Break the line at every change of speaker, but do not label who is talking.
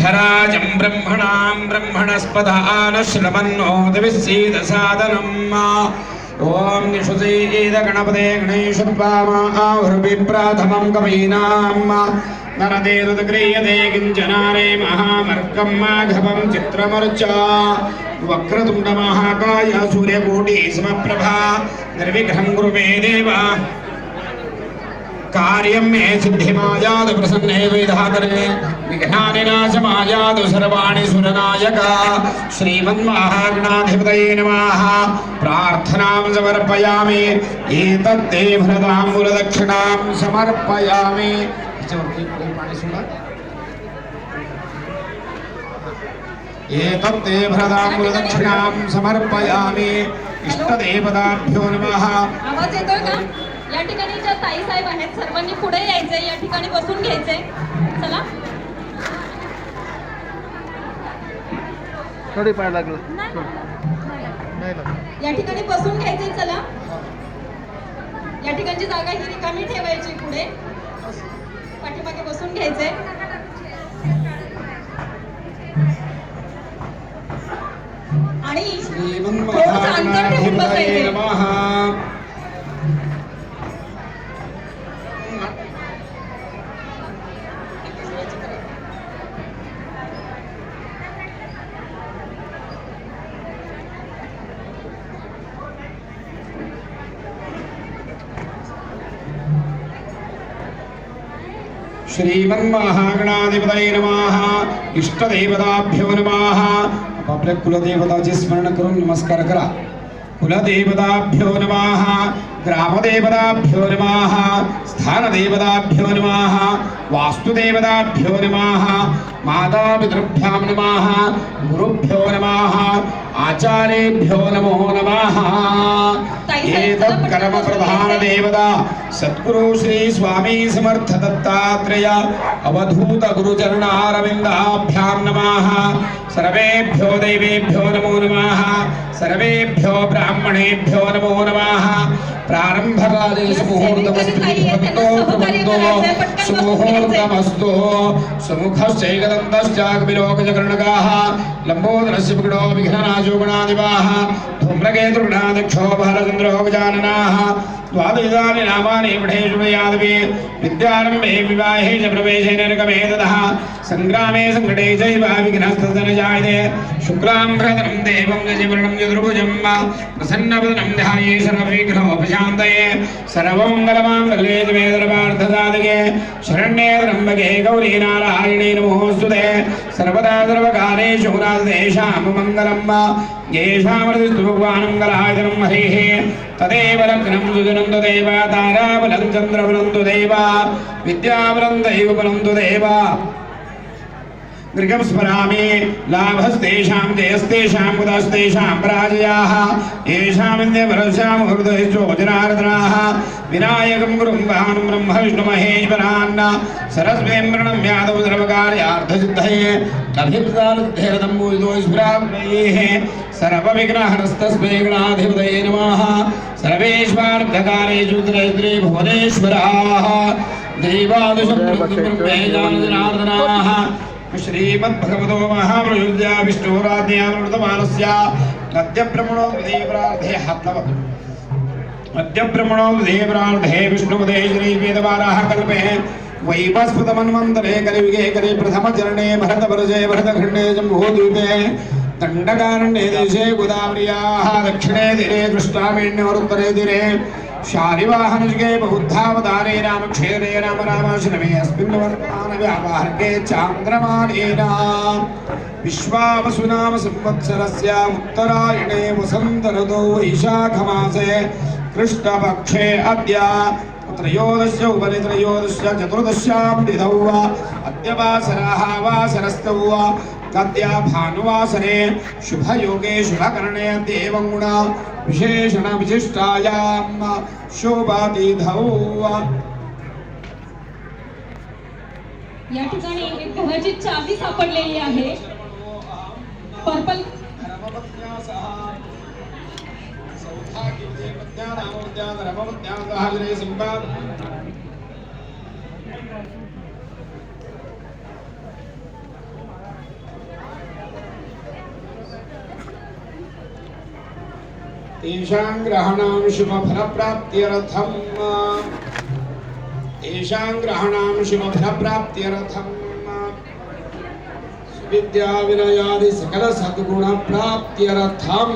ज्येष्ठराजं ब्रह्मणां ब्रह्मणस्पद आनश्रवन्नोदविस्सीद सादनम् ओं निषुसीद गणपते गणेशत्वामा आहुर्विप्राथमं कवीनाम् नरदेरुदग्रीयते किञ्चनारे महामर्कं माघवं चित्रमर्चा वक्रतुण्डमहाकाय सूर्यकोटि समप्रभा निर्विघ्नं कुरु मे देव कार्यं मे सिद्धिमायाद प्रसन्ने विधातरे विघ्नानिनाशमायाद सर्वाणि सुरनायक श्रीमन्महागणाधिपतये नमः प्रार्थनां समर्पयामि एतत्ते भरताम्बूलदक्षिणां समर्पयामि एतत्ते भरताम्बूलदक्षिणां समर्पयामि इष्टदेवताभ्यो नमः।
आवाज येतोय का? या ठिकाणी ज्या ताई साहेब आहेत सर्वांनी पुढे यायचंय, या ठिकाणी बसून घ्यायचंय। चला
थोडी पाय लागलं
या ठिकाणी बसून घ्यायचंय। चला या ठिकाणची जागा ही रिकामी ठेवायची, पुढे पाठीमागे बसून घ्यायचंय। आणि थोडंसं अंतर ठेवून बसायचंय।
श्रीमन्महागणाधिपतये नमः इष्टदेवताभ्यो नमः। आपल्या कुलदेवताचे स्मरण करून नमस्कार करा। कुलदेवताभ्यो नमः ग्रामदेवताभ्यो नमः स्थानदेवताभ्यो नमः वास्तुदेवताभ्यो नमः मातापितृभ्यां नमः गुरुभ्यो नमः आचार्येभ्यो नमो नमः। एतत् कर्म प्रधान देवता सद्गुरु श्री स्वामी समर्थ दत्तात्रेय अवधूत गुरुचरणारविन्दाभ्यां नमः। सर्वेभ्यो देवेभ्यो नमो नमः। सर्वेभ्यो ब्राह्मणेभ्यो नमो नमः। प्रारंभकाले सुमुहूर्तमस्तु सुमुखश्चैकदन्तश्चाकविलोकचकर्णकाः लम्बोदरस्य विघ्नो विघ्ननाशो गणाधिपाः धूम्रकेतुर्गणाध्यक्षो बालचन्द्रो गजाननाः द्वादशानि नामानि पठेषु यादवे विद्यारम्भे विवाहे च प्रवेशे निर्गमे ततः सङ्ग्रामे सङ्कटे चैव विघ्नस्तस्य न जायते शुक्लाम्बरधरं देवं गजवर्णं चतुर्भुजं प्रसन्नवदनं ध्याये सर्वविघ्नोपशान्तये सर्वमङ्गलमाङ्गल्ये शिवे सर्वार्थसाधके शरण्ये त्र्यम्बके गौरी नारायणे नमोऽस्तुते सर्वदा सर्वकालेषु तेषां मङ्गलं येषामृतिस्तु भगवान् मङ्गलायतनं हरिः तदेव लग्नं सुजनं तदेव ताराबलं चन्द्रबलं तदेव विद्याबलं दैवबलं तदेव गृहं स्मरामि लाभस्तेषां जयस्तेषां मुदस्तेषां पराजयाः येषामिन्द्यवरस्यां हृदयश्चोजनार्दनाः विनायकं गुरुं भानुं ब्रह्म विष्णुमहेश्वरान् सरस्वतीं प्रणम्य यादव सर्वकार्यार्थसिद्धये अभिप्रार्थेरतं पूजितोऽस्मरामयेः सर्वविघ्नहरस्तस्मै गणाधिपतये नमः। सर्वेष्वार्थकारेषु त्रयत्रे भुवनेश्वराः देवादशं ब्रह्मेजानजनार्दनाः श्रीमद्भगवतो महाप्रयुज्या विष्णुराज्ञामृतमानस्य अद्य ब्रह्मणो देवरार्धे हात्नवत् अद्य ब्रह्मणो देवरार्धे विष्णुपदे श्रीवेदवाराः कल्पे वैवस्पतमन्वन्तरे कलियुगे कलि प्रथमचरणे भरतवर्षे भरतखण्डे जम्बूद्वीपे दण्डकारण्ये देशे गोदावर्याः दक्षिणे तीरे कृष्णावेण्योरुत्तरे तीरे शालिवाहनयुगे बौद्धावतारे रामक्षेत्रे राम रामाश्रमे अस्मिन् वर्तमानव्यापाहर्गे चान्द्रमानेन विश्वावसुनाम संवत्सरस्य उत्तरायणे वसन्तऋतौ वैशाखमासे कृष्णपक्षे अद्य त्रयोदश उपरित्रयोदश चतुर्दश्यां तिथौ अद्य वासरः वासरस्तौ तद्या भानुवासरे शुभयोगे शुभकरणे देवं गुण विशेषण विशिष्टायां शोभातिथौ।
या ठिकाणी एक घराची चावी सापडलेली आहे। पर्पल
येषां ग्रहाणां शुभफलप्राप्त्यर्थं विद्या विनयादि सकल सद्गुण प्राप्त्यर्थम